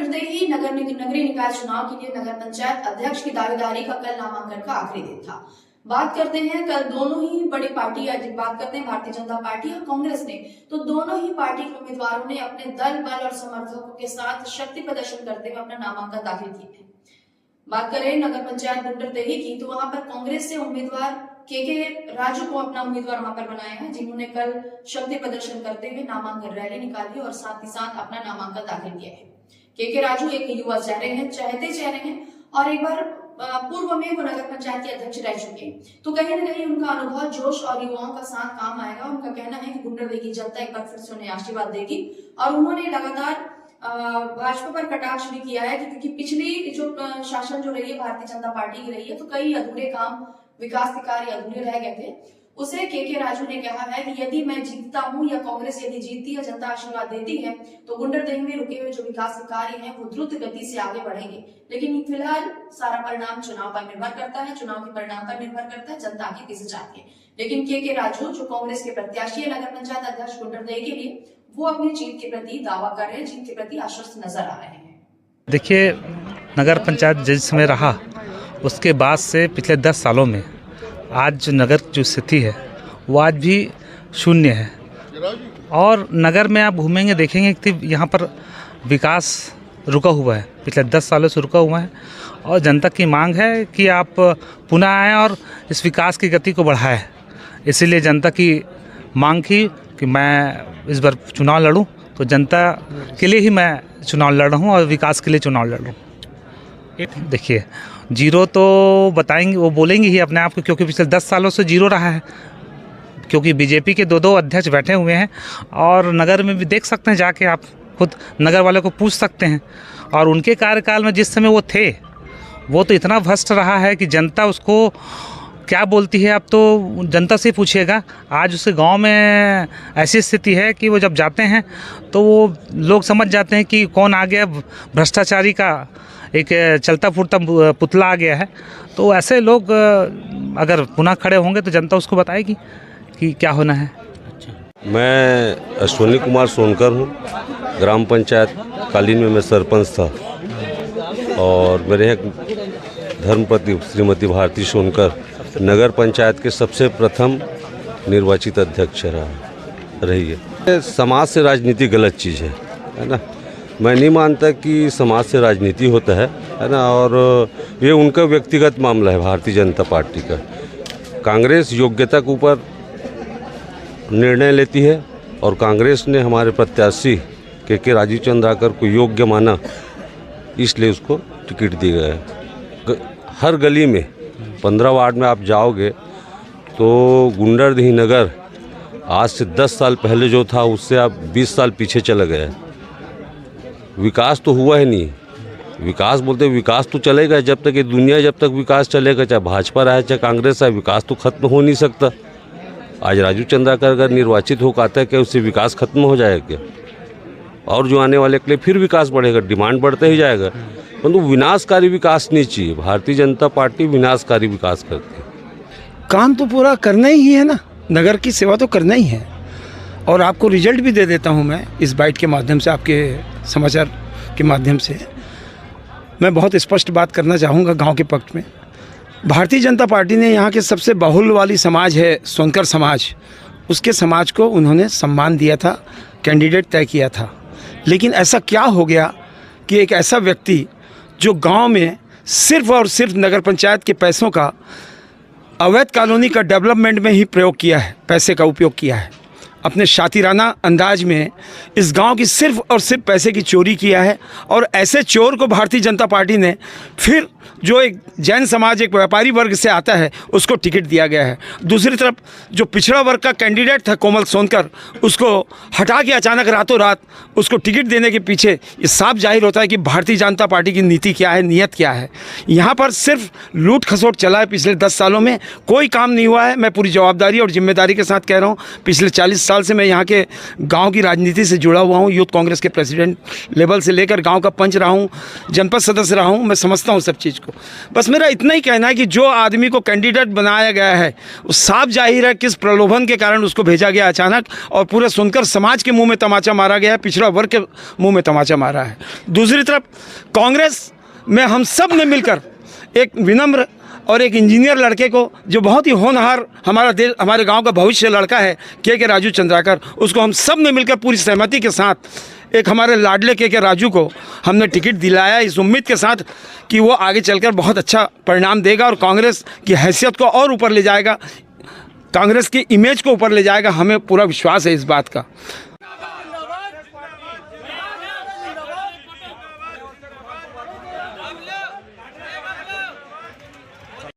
गुंडरदेही नगरीय निकाय चुनाव के लिए नगर पंचायत अध्यक्ष की दावेदारी का कल नामांकन का आखिरी दिन था। बात करते हैं कल दोनों ही बड़ी पार्टी, बात करते हैं भारतीय जनता पार्टी और कांग्रेस ने, तो दोनों ही पार्टी के उम्मीदवारों ने अपने दल बल और समर्थकों के साथ शक्ति प्रदर्शन करते हुए अपना नामांकन दाखिल किए हैं। बात करें नगर पंचायत गुंडरदेही की, तो वहां पर कांग्रेस से उम्मीदवार के राजू को अपना उम्मीदवार वहां पर बनाया है, जिन्होंने कल शक्ति प्रदर्शन करते हुए नामांकन रैली निकाली और साथ ही साथ अपना नामांकन दाखिल किया है। के राजू एक युवा चेहरे हैं और एक बार पूर्व में वो नगर पंचायत के अध्यक्ष रह चुके हैं, तो कहीं ना कहीं उनका अनुभव, जोश और युवाओं का साथ काम आएगा। उनका कहना है कि गुंडरदेही की जनता एक बार फिर से उन्हें आशीर्वाद देगी और उन्होंने लगातार भाजपा पर कटाक्ष भी किया है क्योंकि पिछली जो शासन जो रही है भारतीय जनता पार्टी की रही है, तो कई अधूरे काम, विकास के कार्य अधूरे रह गए थे। उसे के राजू ने कहा है कि यदि मैं जीतता हूं या कांग्रेस यदि जीतती है, जनता आशीर्वाद देती है, तो गुंडरदेही में रुके हुए जो विकास के कार्य हैं वो द्रुत गति से आगे बढ़ेंगे। लेकिन फिलहाल सारा परिणाम चुनाव पर निर्भर करता है, चुनाव के परिणाम पर निर्भर करता है, जनता आगे किसे चाहती है। लेकिन के राजू जो कांग्रेस के प्रत्याशी है नगर पंचायत अध्यक्ष गुंडरदेही के लिए, वो अपनी जीत के प्रति दावा कर रहे हैं, जीत के प्रति आश्वस्त नजर आ रहे हैं। देखिए, नगर पंचायत जिस समय रहा उसके बाद से पिछले 10 सालों में आज जो नगर जो स्थिति है वो आज भी शून्य है। और नगर में आप घूमेंगे देखेंगे कि यहाँ पर विकास रुका हुआ है, पिछले 10 सालों से रुका हुआ है और जनता की मांग है कि आप पुनः आएँ और इस विकास की गति को बढ़ाएं। इसीलिए जनता की मांग की कि मैं इस बार चुनाव लड़ूं, तो जनता के लिए ही मैं चुनाव लड़ रहा हूं और विकास के लिए चुनाव लड़ रहा हूं। देखिए, जीरो तो बताएंगे, वो बोलेंगे ही अपने आप को, क्योंकि पिछले 10 सालों से जीरो रहा है। क्योंकि बीजेपी के दो अध्यक्ष बैठे हुए हैं और नगर में भी देख सकते हैं, जाके आप खुद नगर वालों को पूछ सकते हैं। और उनके कार्यकाल में जिस समय वो थे, वो तो इतना भ्रष्ट रहा है कि जनता उसको क्या बोलती है अब तो जनता से पूछिएगा। आज उसके गांव में ऐसी स्थिति है कि वो जब जाते हैं तो वो लोग समझ जाते हैं कि कौन आ गया, भ्रष्टाचारी का एक चलता फूटता पुतला आ गया है। तो ऐसे लोग अगर पुनः खड़े होंगे तो जनता उसको बताएगी कि क्या होना है। मैं अश्विनी कुमार सोनकर हूँ, ग्राम पंचायत कालीन में मैं सरपंच था और मेरे यहाँ धर्मपति श्रीमती भारती सोनकर नगर पंचायत के सबसे प्रथम निर्वाचित अध्यक्ष रही है। समाज से राजनीति गलत चीज़ है ना। मैं नहीं मानता कि समाज से राजनीति होता है ना, और ये उनका व्यक्तिगत मामला है भारतीय जनता पार्टी का। कांग्रेस योग्यता के ऊपर निर्णय लेती है और कांग्रेस ने हमारे प्रत्याशी के राजीव चंद्राकर को योग्य माना, इसलिए उसको टिकट दी गया है। हर गली में 15 वार्ड में आप जाओगे तो गुंडरदेही नगर आज से 10 साल पहले जो था उससे आप 20 साल पीछे चले गए। विकास तो हुआ ही नहीं। विकास बोलते विकास तो चलेगा जब तक ये दुनिया, जब तक विकास चलेगा, चाहे भाजपा रहे चाहे कांग्रेस आए, विकास तो खत्म हो नहीं सकता। आज राजू चंद्राकर अगर निर्वाचित होकर आता है क्या उससे विकास खत्म हो जाएगा क्या? और जो आने वाले के लिए फिर विकास बढ़ेगा, डिमांड बढ़ते ही जाएगा। परंतु विनाशकारी विकास नहीं चाहिए। भारतीय जनता पार्टी विनाशकारी विकास करती है। काम तो पूरा करना ही है ना, नगर की सेवा तो करना ही है। और आपको रिजल्ट भी दे देता हूं मैं इस बाइट के माध्यम से, आपके समाचार के माध्यम से। मैं बहुत स्पष्ट बात करना चाहूँगा गांव के पक्ष में। भारतीय जनता पार्टी ने यहाँ के सबसे बहुल वाली समाज है सोनकर समाज, उसके समाज को उन्होंने सम्मान दिया था, कैंडिडेट तय किया था। लेकिन ऐसा क्या हो गया कि एक ऐसा व्यक्ति जो गांव में सिर्फ और सिर्फ नगर पंचायत के पैसों का अवैध कॉलोनी का डेवलपमेंट में ही प्रयोग किया है, पैसे का उपयोग किया है, अपने शातिराना अंदाज में इस गांव की सिर्फ और सिर्फ पैसे की चोरी किया है। और ऐसे चोर को भारतीय जनता पार्टी ने फिर, जो एक जैन समाज, एक व्यापारी वर्ग से आता है, उसको टिकट दिया गया है। दूसरी तरफ जो पिछड़ा वर्ग का कैंडिडेट था कोमल सोनकर, उसको हटा के अचानक रातों रात उसको टिकट देने के पीछे ये साफ जाहिर होता है कि भारतीय जनता पार्टी की नीति क्या है, नीयत क्या है। यहाँ पर सिर्फ लूट खसोट चला है। पिछले 10 सालों में कोई काम नहीं हुआ है। मैं पूरी जवाबदारी और जिम्मेदारी के साथ कह रहा हूँ, पिछले 40 साल साल से मैं यहाँ के गांव की राजनीति से जुड़ा हुआ हूँ। यूथ कांग्रेस के प्रेसिडेंट लेवल से लेकर गांव का पंच रहा हूँ, जनपद सदस्य रहा हूँ। मैं समझता हूँ सब चीज़ को। बस मेरा इतना ही कहना है कि जो आदमी को कैंडिडेट बनाया गया है, उस साफ जाहिर है किस प्रलोभन के कारण उसको भेजा गया अचानक, और पूरे सुनकर समाज के मुँह में तमाचा मारा गया है, पिछड़ा वर्ग के मुँह में तमाचा मारा है। दूसरी तरफ कांग्रेस में हम सब ने मिलकर एक विनम्र और एक इंजीनियर लड़के को, जो बहुत ही होनहार हमारा देश हमारे गांव का भविष्य लड़का है, के राजू चंद्राकर, उसको हम सब ने मिलकर पूरी सहमति के साथ एक हमारे लाडले के राजू को हमने टिकट दिलाया, इस उम्मीद के साथ कि वो आगे चलकर बहुत अच्छा परिणाम देगा और कांग्रेस की हैसियत को और ऊपर ले जाएगा, कांग्रेस की इमेज को ऊपर ले जाएगा। हमें पूरा विश्वास है इस बात का।